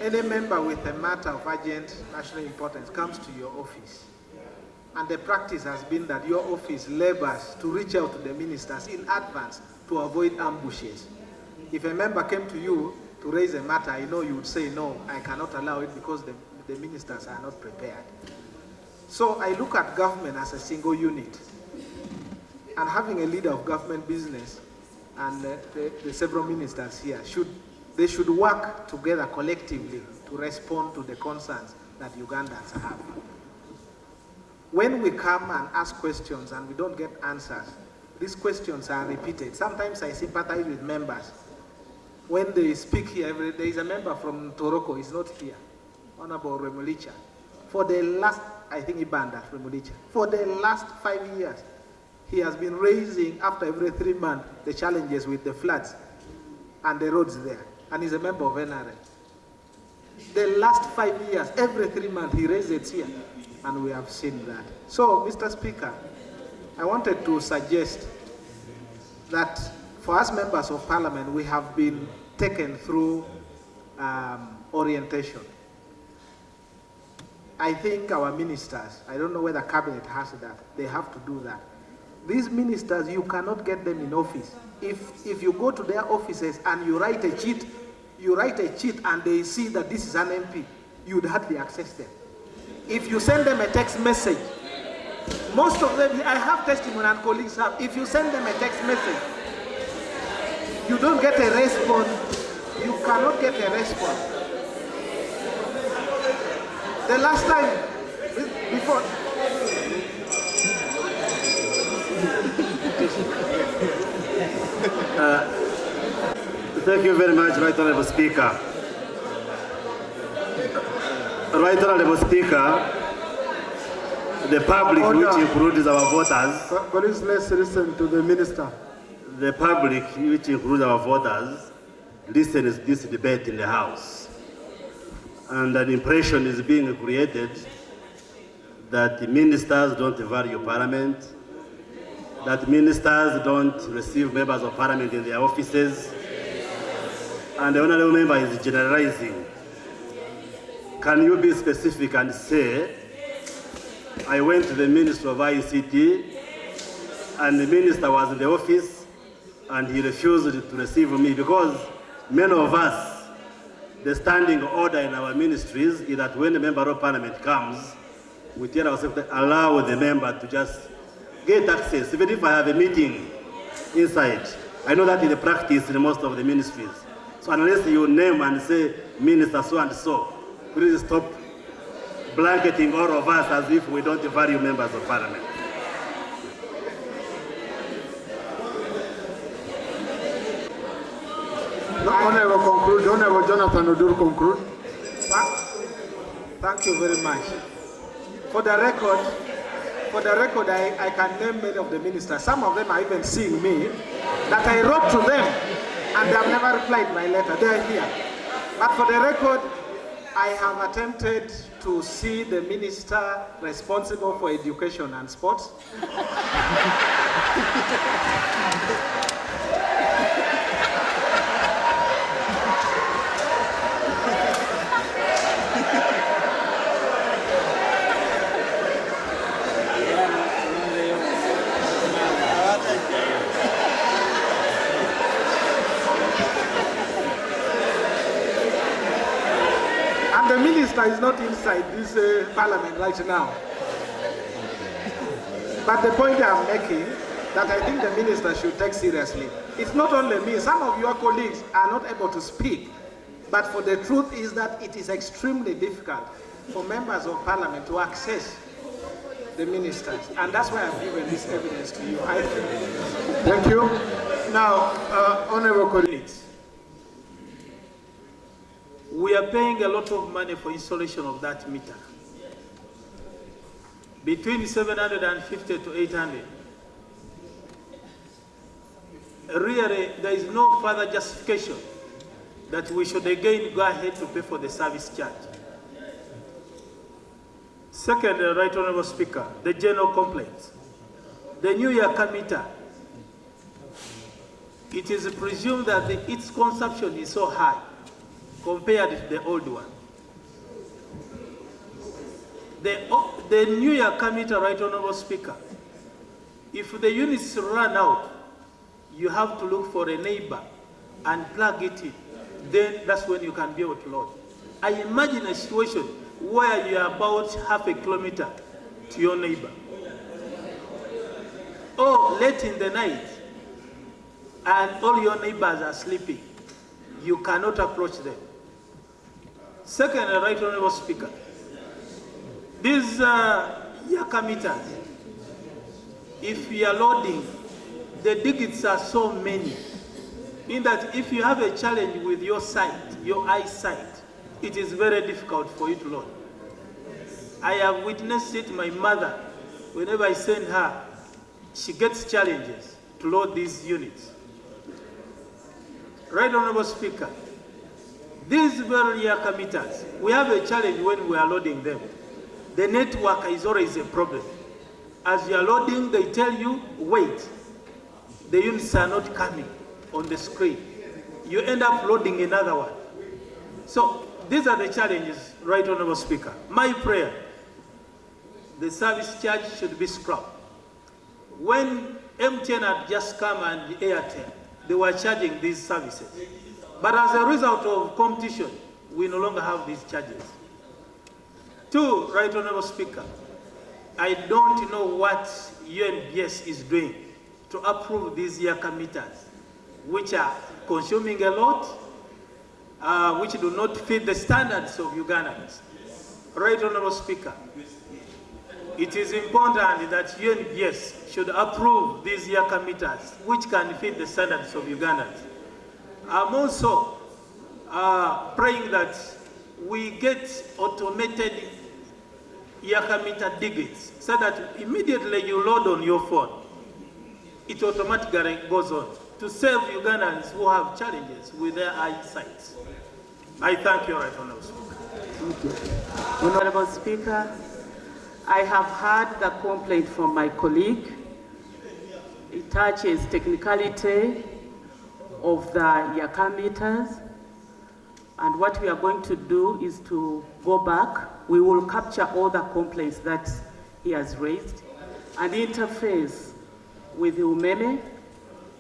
any member with a matter of urgent national importance comes to your office, and the practice has been that your office labors to reach out to the ministers in advance to avoid ambushes. If a member came to you to raise a matter, I know you would say, no, I cannot allow it because the ministers are not prepared. So I look at government as a single unit, and having a leader of government business and the several ministers here, they should work together collectively to respond to the concerns that Ugandans have. When we come and ask questions and we don't get answers, these questions are repeated. Sometimes I sympathize with members. When they speak here, there is a member from Toroko, he's not here, Honorable Remulicha. For the last, I think Ibanda Remulicha, for the last 5 years, he has been raising, after every 3 months, the challenges with the floods and the roads there. And he's a member of NRA. The last 5 years, every 3 months, he raises it here. And we have seen that. So, Mr. Speaker, I wanted to suggest that for us members of Parliament, we have been taken through orientation. I think our ministers, I don't know whether Cabinet has that, they have to do that. These ministers, you cannot get them in office. If you go to their offices and you write a cheat and they see that this is an MP, you'd hardly access them. If you send them a text message, most of them, I have testimony and colleagues have, if you send them a text message, you don't get a response, you cannot get a response. The last time, before, thank you very much, Right Honorable Speaker. Right Honorable Speaker, the public, which includes our voters. Colleagues, let's listen to the Minister. The public, which includes our voters, listens to this debate in the House. And an impression is being created that the ministers don't value Parliament, that ministers don't receive members of Parliament in their offices, and the Honourable Member is generalizing. Can you be specific and say, I went to the Minister of ICT, and the Minister was in the office, and he refused to receive me, because many of us, the standing order in our ministries is that when a member of Parliament comes, we tell ourselves to allow the member to just get access, even if I have a meeting inside. I know that is the practice in most of the ministries. So unless you name and say, Minister so and so, please stop blanketing all of us as if we don't value members of Parliament. The Honourable conclude. The Honourable Jonathan Odur conclude. Thank you very much. For the record, I can name many of the ministers. Some of them are even seeing me, that I wrote to them, and they have never replied my letter. They are here. But for the record, I have attempted to see the minister responsible for education and sports. The minister is not inside this Parliament right now. But the point I'm making, that I think the minister should take seriously. It's not only me, some of your colleagues are not able to speak. But for the truth is that it is extremely difficult for members of Parliament to access the ministers. And that's why I've given this evidence to you. Thank you. Now, Honourable colleagues. We are paying a lot of money for installation of that meter. Between 750 to 800. Really, there is no further justification that we should again go ahead to pay for the service charge. Second, Right Honourable Speaker, the general complaints. The new Yaka meter, it is presumed that its consumption is so high compared to the old one. The new Yaka meter, Right Honorable Speaker, if the units run out, you have to look for a neighbor and plug it in. Then that's when you can be able to load. I imagine a situation where you are about half a kilometer to your neighbor, or late in the night, and all your neighbors are sleeping. You cannot approach them. Second, Right Honorable Speaker, these Yaka meters, if you are loading, the digits are so many, in that if you have a challenge with your sight, your eyesight, it is very difficult for you to load. I have witnessed it. My mother, whenever I send her, she gets challenges to load these units. Right Honorable Speaker, these very Yaka meters, we have a challenge when we are loading them. The network is always a problem. As you are loading, they tell you, wait. The units are not coming on the screen. You end up loading another one. So these are the challenges, Right Honorable Speaker. My prayer, the service charge should be scrapped. When MTN had just come and Airtel, they were charging these services. But as a result of competition, we no longer have these charges. Two, Right Honorable Speaker, I don't know what UNBS is doing to approve these Yaka meters, which are consuming a lot, which do not fit the standards of Ugandans. Right Honorable Speaker, it is important that UNBS should approve these Yaka meters, which can fit the standards of Ugandans. I'm also praying that we get automated Yaka meter digits, so that immediately you load on your phone, it automatically goes on, to save Ugandans who have challenges with their eyesight. I thank you, Right Honorable Speaker. Thank you. Honorable Speaker, I have heard the complaint from my colleague. It touches technicality of the Yaka meters. And what we are going to do is to go back. We will capture all the complaints that he has raised and interface with UMEME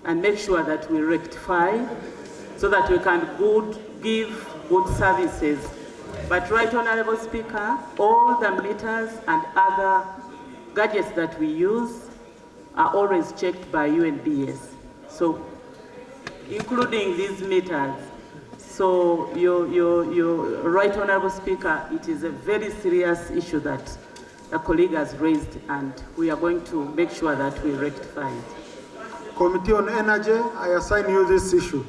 and make sure that we rectify so that we can give good services. But Right Honorable Speaker, all the meters and other gadgets that we use are always checked by UNBS, so including these meters. So your Right Honorable Speaker, it is a very serious issue that a colleague has raised, and we are going to make sure that we rectify it. Committee on Energy, I assign you this issue.